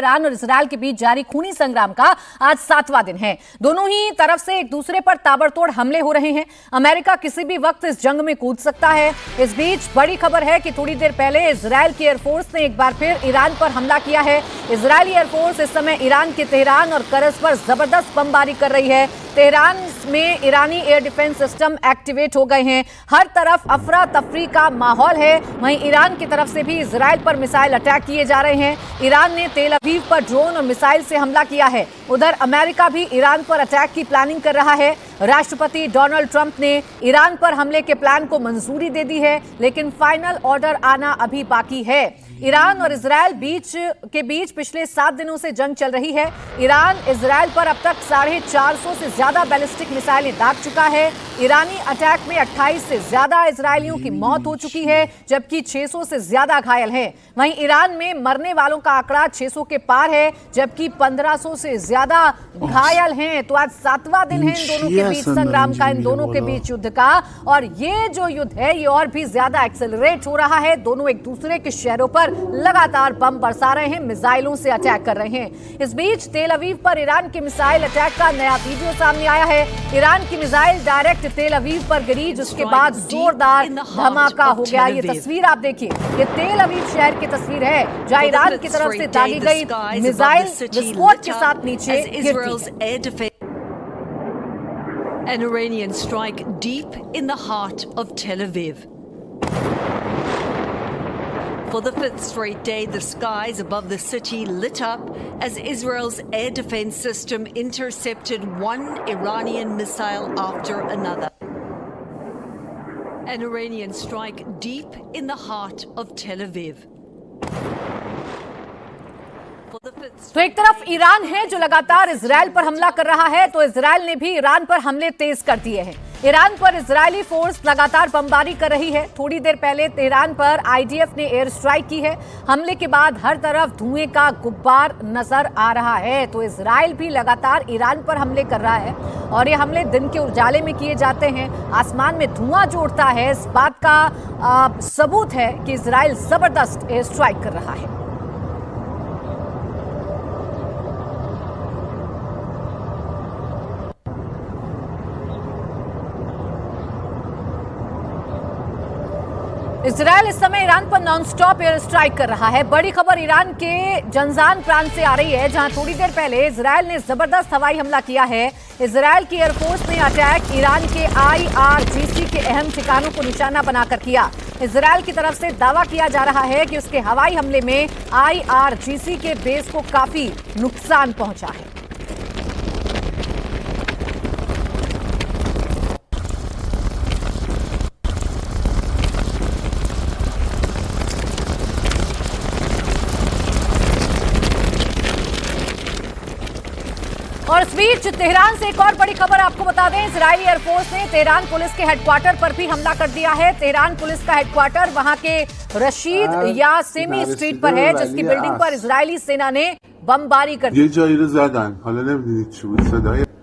Iran और Israel के बीच जारी खूनी संग्राम का आज 7वां दिन है। दोनों ही तरफ से एक दूसरे पर ताबड़तोड़ हमले हो रहे हैं। अमेरिका किसी भी वक्त इस जंग में कूद सकता है। इस बीच बड़ी खबर है कि थोड़ी देर पहले इजराइल की एयरफोर्स ने एक बार फिर ईरान पर हमला किया है। इजरायली एयरफोर्स इस समय ईरान के तेहरान और करज पर जबरदस्त बमबारी कर रही है। तेहरान में ईरानी एयर डिफेंस सिस्टम एक्टिवेट हो गए हैं। हर तरफ अफरा तफरी का माहौल है। वहीं ईरान की तरफ से भी इजराइल पर मिसाइल अटैक किए जा रहे हैं। ईरान ने तेल अवीव पर ड्रोन और मिसाइल से हमला किया है। उधर अमेरिका भी ईरान पर अटैक की प्लानिंग कर रहा है। राष्ट्रपति डोनाल्ड ट्रंप ने ईरान पर हमले के प्लान को मंजूरी दे दी है, लेकिन फाइनल ऑर्डर आना अभी बाकी है। ईरान और इजराइल के बीच पिछले 7 दिनों से जंग चल रही है। ईरान इजराइल पर अब तक 450 से ज्यादा बैलिस्टिक मिसाइलें दाग चुका है। ईरानी अटैक में 28 से ज्यादा इजरायलियों की मौत हो चुकी है, जबकि 600 से ज्यादा घायल हैं। वहीं ईरान में मरने वालों का आंकड़ा 600 के पार है, जबकि 1500 से ज्यादा घायल हैं। तो आज 7वां दिन है इन दोनों के बीच संग्राम का, इन दोनों के बीच युद्ध का। और ये जो युद्ध है ये और भी ज्यादा एक्सेलरेट हो रहा है। दोनों एक दूसरे के शहरों पर लगातार बम बरसा रहे हैं, मिसाइलों से अटैक कर रहे हैं। इस बीच तेल अवीव पर ईरान के मिसाइल अटैक का नया वीडियो सामने आया है। ईरान की मिसाइल डायरेक्ट तेल अवीव पर गिरी, जिसके बाद जोरदार धमाका हो गया। ये तस्वीर आप देखिए, ये तेल अवीव शहर की तस्वीर है, जहां ईरान की तरफ से दागी गई मिसाइल विस्फोट के साथ नीचे गिरती है। An Iranian strike deep in the heart of Tel Aviv. For the 5th straight day, the skies above the city lit up as Israel's air defense system intercepted one Iranian missile after another. An Iranian strike deep in the heart of Tel Aviv. तो एक तरफ Iran है जो लगातार Israel पर हमला कर रहा है, तो इजराइल ने भी ईरान पर हमले तेज कर दिए हैं। ईरान पर इजरायली फोर्स लगातार बमबारी कर रही है। थोड़ी देर पहले तेहरान पर आईडीएफ ने एयर स्ट्राइक की है। हमले के बाद हर तरफ धुएं का गुब्बार नजर आ रहा है। तो इजराइल भी लगातार ईरान पर हमले कर रहा है और ये हमले दिन के उजाले में किए जाते हैं। आसमान में धुआं जो उड़ता है, इस बात का सबूत है कि इजराइल जबरदस्त एयर स्ट्राइक कर रहा है। इजराइल इस समय ईरान पर नॉनस्टॉप एयर स्ट्राइक कर रहा है। बड़ी खबर ईरान के जंजान प्रांत से आ रही है, जहां थोड़ी देर पहले इजराइल ने जबरदस्त हवाई हमला किया है। इजराइल की एयरफोर्स ने अटैक ईरान के IRGC के अहम ठिकानों को निशाना बनाकर किया। इजराइल की तरफ से दावा किया जा रहा है कि उसके हवाई हमले में IRGC के बेस को काफी नुकसान पहुंचा है। और इस बीच तेहरान से एक और बड़ी खबर आपको बता दें, इजरायली एयरफोर्स ने तेहरान पुलिस के हेडक्वार्टर पर भी हमला कर दिया है। तेहरान पुलिस का हेडक्वार्टर वहां के रशीद यासेमी स्ट्रीट पर है, जिसकी बिल्डिंग पर इजरायली सेना ने बमबारी कर दी।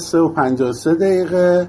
3:53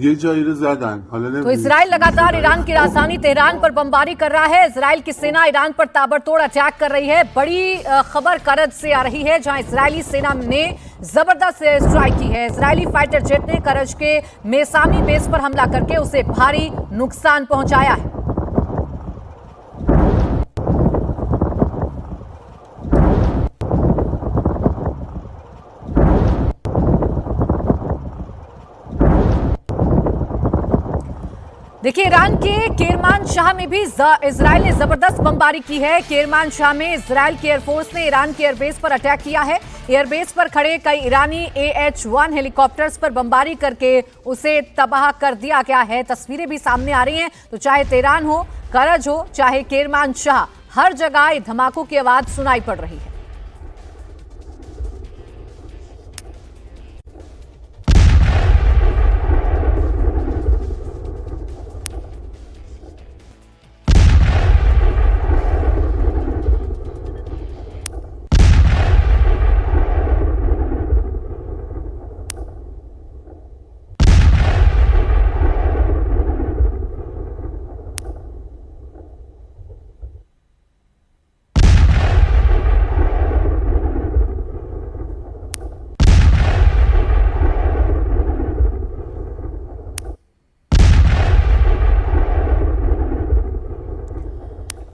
ये जाहिर ज़ादन। तो इजराइल लगातार ईरान की राजधानी तेहरान पर बमबारी कर रहा है। इजराइल की सेना ईरान पर ताबड़तोड़ अटैक कर रही है। बड़ी खबर करज से आ रही है, जहां इजरायली सेना ने जबरदस्त स्ट्राइक की है। इजरायली फाइटर जेट ने करज के मेसामी बेस पर हमला करके उसे भारी नुकसान पहुंचाया है। देखिए, ईरान के केरमान शाह में भी इजराइल ने जबरदस्त बमबारी की है। केरमान शाह में इजराइल की एयरफोर्स ने ईरान की एयरबेस पर अटैक किया है। एयरबेस पर खड़े कई ईरानी AH-1 हेलीकॉप्टर्स पर बमबारी करके उसे तबाह कर दिया गया है। तस्वीरें भी सामने आ रही हैं। तो चाहे तेहरान हो, करज हो, चाहे केरमान शाह, हर जगह धमाकों की आवाज सुनाई पड़ रही है।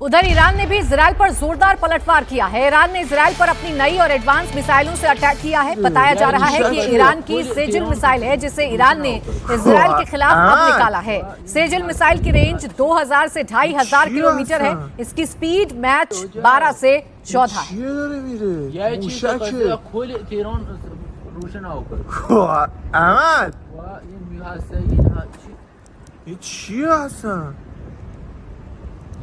उधर ईरान ने भी इजरायल पर जोरदार पलटवार किया है। ईरान ने इजरायल पर अपनी नई और एडवांस मिसाइलों से अटैक किया है। बताया जा रहा है कि ईरान की सेजिल मिसाइल है जिसे ईरान ने इजरायल के खिलाफ अब निकाला है। सेजिल मिसाइल की रेंज 2000 से 2500 किलोमीटर है। इसकी स्पीड मैच 12 से 14 है।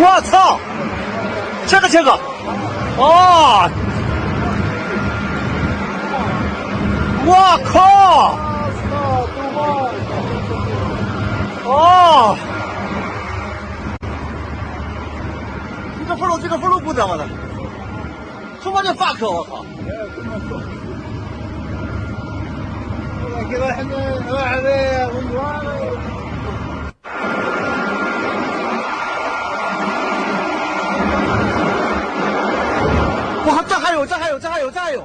我操这个哦我靠哦这个分路不怎么的他妈的 fuck 我靠哇这还有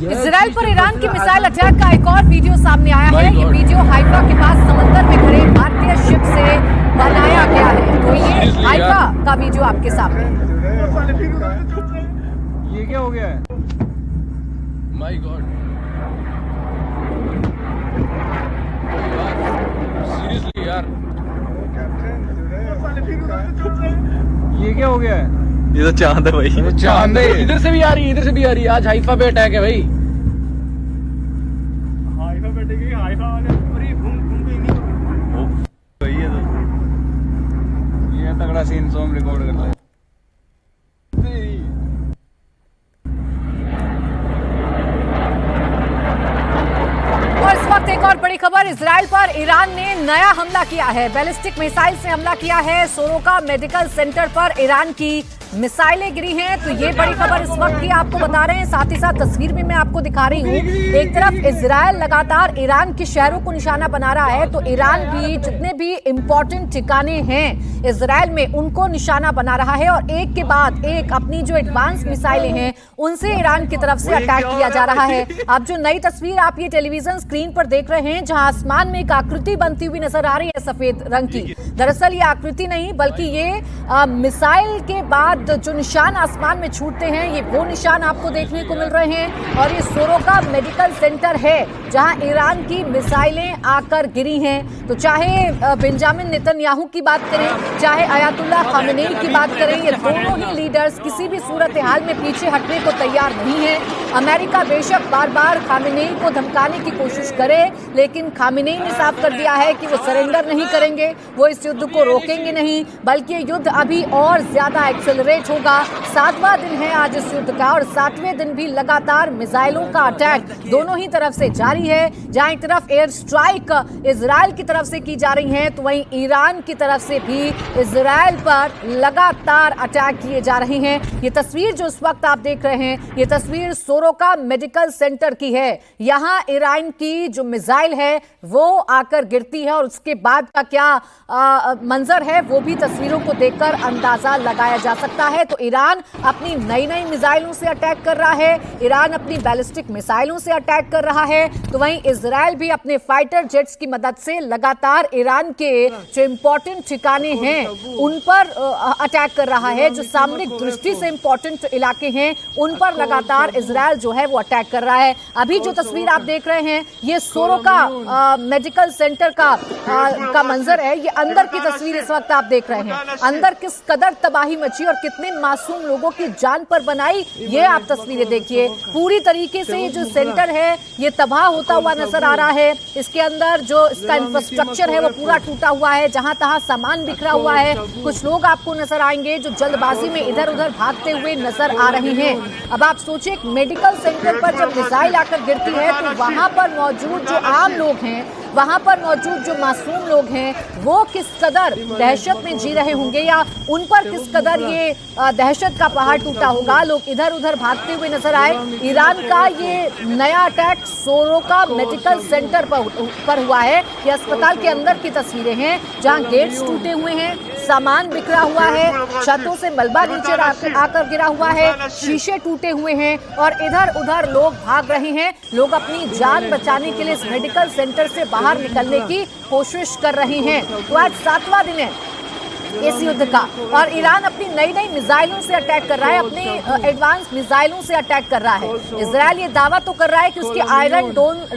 इजरायल पर ईरान की मिसाइल अटैक का एक और वीडियो सामने आया है। ये वीडियो हाइफा के पास समंदर में खड़े भारतीय शिप से बनाया गया है। तो ये हाइफा का वीडियो आपके सामने। ये क्या हो गया है माय गॉड सीरियसली यार ये क्या हो गया है ये तो चांद है भाई चांद है इधर से भी आ रही है आज हाइफा पे अटैक है भाई हाइफा पे गई हाइफा वाले पूरी घूम के नहीं वही है तो ये तगड़ा सीन सोम रिकॉर्ड कर रहा है और इस वक्त एक और बड़ी खबर, इजरायल पर ईरान ने नया हमला किया है। बैलिस्टिक मिसाइल से हमला किया है। सोरोका मेडिकल सेंटर पर ईरान की मिसाइलें गिरी हैं। तो ये बड़ी खबर इस वक्त की आपको बता रहे हैं। साथ ही साथ तस्वीर भी मैं आपको दिखा रही हूँ। एक तरफ इजरायल लगातार ईरान के शहरों को निशाना बना रहा है, तो ईरान भी जितने भी इंपॉर्टेंट ठिकाने हैं इजरायल में उनको निशाना बना रहा है और एक के बाद एक अपनी जो एडवांस मिसाइलें हैं उनसे ईरान की तरफ से अटैक किया जा रहा है। अब जो नई तस्वीर आप ये टेलीविजन स्क्रीन पर देख रहे हैं, जहां आसमान में एक आकृति बनती हुई नजर आ रही है सफेद रंग की। दरअसल ये आकृति नहीं बल्कि ये मिसाइल के बाद जो निशान आसमान में छूटते हैं ये वो निशान आपको देखने को मिल रहे हैं। और ये सोरोका मेडिकल सेंटर है जहां ईरान की मिसाइलें आकर गिरी हैं। तो चाहे बेंजामिन नेतन्याहू की बात करें, चाहे अयातुल्ला खामेनेई की बात करें, ये दोनों ही लीडर्स किसी भी सूरत हाल में पीछे हटने को तैयार नहीं है। अमेरिका बेशक बार बार खामेनेई को धमकाने की कोशिश करे, लेकिन खामेनेई ने साफ कर दिया है कि वो सरेंडर नहीं करेंगे, वो इस युद्ध को रोकेंगे नहीं, बल्कि ये युद्ध अभी और ज्यादा एक्सेलरेट होगा। 7वां दिन है आज इस युद्ध का और 7वें दिन भी लगातार मिसाइलों का अटैक दोनों ही तरफ से जारी है। जहां एक तरफ एयर स्ट्राइक इजरायल की तरफ से की जा रही है, तो वहीं ईरान की तरफ से भी इजरायल पर लगातार अटैक किए जा रहे हैं। ये तस्वीर जो इस वक्त आप देख रहे हैं, ये तस्वीर सोरोका मेडिकल सेंटर की है। यहां ईरान की जो मिसाइल है वो आकर गिरती है और उसके बाद का क्या मंजर है वो भी तस्वीरों को देखकर अंदाजा लगाया जा सकता है। तो ईरान अपनी नई नई मिसाइलों से अटैक कर रहा है, ईरान अपनी बैलिस्टिक मिसाइलों से अटैक कर रहा है, तो वहीं इजरायल भी अपने फाइटर जेट्स की मदद से लगातार ईरान के जो इंपॉर्टेंट ठिकाने हैं उन पर अटैक कर रहा है। जो सामरिक दृष्टि से इंपॉर्टेंट इलाके हैं उन पर लगातार इजरायल जो है वो अटैक कर रहा है। अभी जो तस्वीर आप देख रहे हैं ये सोरोका मेडिकल सेंटर का मंजर है। ये अंदर की तस्वीर इस वक्त आप देख रहे हैं, अंदर किस कदर तबाही मची और कितने मासूम लोगों की जान पर बनाई ये आप तस्वीरें देखिए। पूरी तरीके से ये जो सेंटर है ये तबाह होता हुआ नजर आ रहा है। इसके अंदर जो इसका इंफ्रास्ट्रक्चर है वो पूरा टूटा हुआ है, जहां तहां सामान बिखरा हुआ है। कुछ लोग आपको नजर आएंगे जो जल्दबाजी में इधर उधर भागते हुए नजर आ रहे हैं। अब आप सोचिए एक मेडिकल सेंटर पर जब मिसाइल आकर गिरती है तो वहां पर मौजूद जो आम लोग हैं वहां पर मौजूद जो मासूम लोग हैं वो किस कदर दहशत में जी रहे होंगे या उन पर किस कदर ये दहशत का पहाड़ टूटा होगा। लोग इधर उधर भागते हुए नजर आए। ईरान का ये नया अटैक सोरोका मेडिकल सेंटर पर हुआ है। ये अस्पताल के अंदर की तस्वीरें हैं जहां गेट्स टूटे हुए हैं, सामान बिखरा हुआ है, छतों से मलबा नीचे आकर गिरा हुआ है, शीशे टूटे हुए हैं और इधर उधर लोग भाग रहे हैं। लोग अपनी जान बचाने के लिए इस मेडिकल सेंटर से बाहर निकलने की कोशिश कर रहे हैं। तो आज 7वां दिन है इस युद्ध का और ईरान अपनी नई नई मिसाइलों से अटैक कर रहा है, अपने एडवांस मिसाइलों से अटैक कर रहा है। इजराइल ये दावा तो कर रहा है कि उसकी आयरन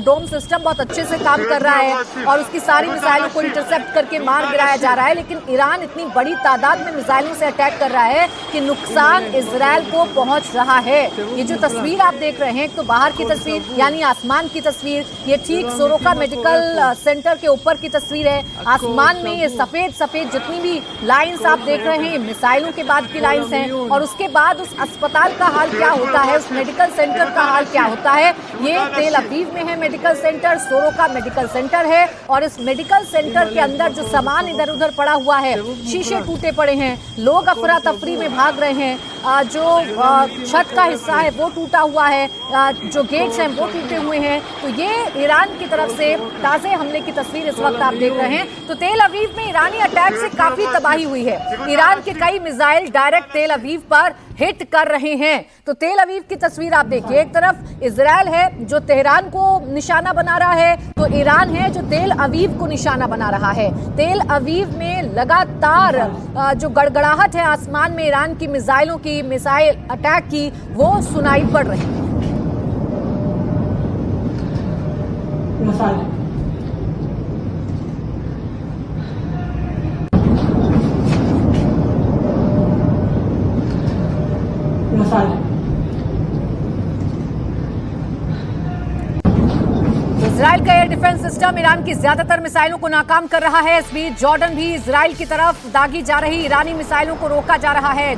डोम सिस्टम बहुत अच्छे से काम कर रहा है और उसकी सारी मिसाइलों को इंटरसेप्ट करके मार गिराया जा रहा है, लेकिन ईरान इतनी बड़ी तादाद में मिसाइलों से अटैक कर रहा है कि नुकसान इजराइल को पहुंच रहा है। ये जो तस्वीर आप देख रहे हैं, तो बाहर की तस्वीर यानी आसमान की तस्वीर, ये ठीक सोरोका मेडिकल सेंटर के ऊपर की तस्वीर है। आसमान में ये सफेद सफेद जितनी भी लाइंस आप देख रहे हैं, मिसाइलों के बाद की लाइंस हैं और उसके बाद उस अस्पताल का हाल क्या होता है, उस मेडिकल सेंटर का हाल क्या होता है। ये तेल अवीव में है medical centre, Soroka medical centre है और इस मेडिकल सेंटर के अंदर जो सामान इधर उधर पड़ा हुआ है, शीशे टूटे पड़े हैं, लोग अफरा तफरी में भाग रहे हैं, जो छत का हिस्सा है वो टूटा हुआ है, जो गेट्स हैं वो टूटे हुए हैं। तो ये ईरान की तरफ से ताजे हमले की तस्वीर इस वक्त आप देख रहे हैं। तो तेल अवीव में ईरानी अटैक से काफी तबाही हुई है। ईरान के कई मिसाइल डायरेक्ट तेल अवीव पर हिट कर रहे हैं। तो तेल अवीव की तस्वीर आप देखिए, एक तरफ इजराइल है जो तेहरान को निशाना बना रहा है, तो ईरान है जो तेल अवीव को निशाना बना रहा है। तेल अवीव में लगातार जो गड़गड़ाहट है आसमान में ईरान की मिसाइलों की, मिसाइल अटैक की, वो सुनाई पड़ रही है। इजराइल का एयर डिफेंस सिस्टम ईरान की ज्यादातर मिसाइलों को नाकाम कर रहा है। इस बीच जॉर्डन भी इजराइल की तरफ दागी जा रही ईरानी मिसाइलों को रोका जा रहा है।